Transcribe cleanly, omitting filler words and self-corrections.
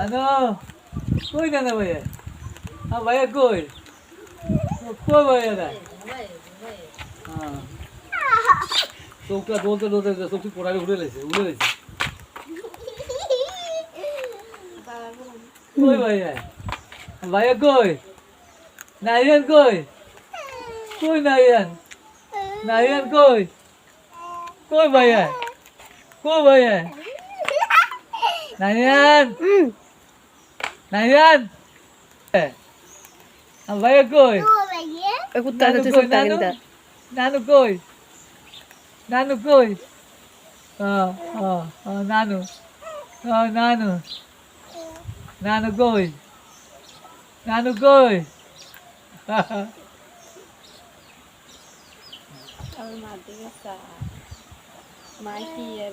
নানো কই নানা ভাইয়া ভাইয়া কই কই ভাইয়া না হ্যাঁ চৌকটা দোলতে দোলতে চৌকি পোড়ালে উড়ে লেছে কই ভাইয়া ভাইয়া কই নাইয়ান কই কই নাইয়ান কই কই ভাইয়া নাইয়ান ভাইয়া কই कुत्ता तो सुनता गिनता नानू कई नानू कई हाँ हाँ हाँ नानू हाँ नानू नानू कई और मार देगा सा मार की है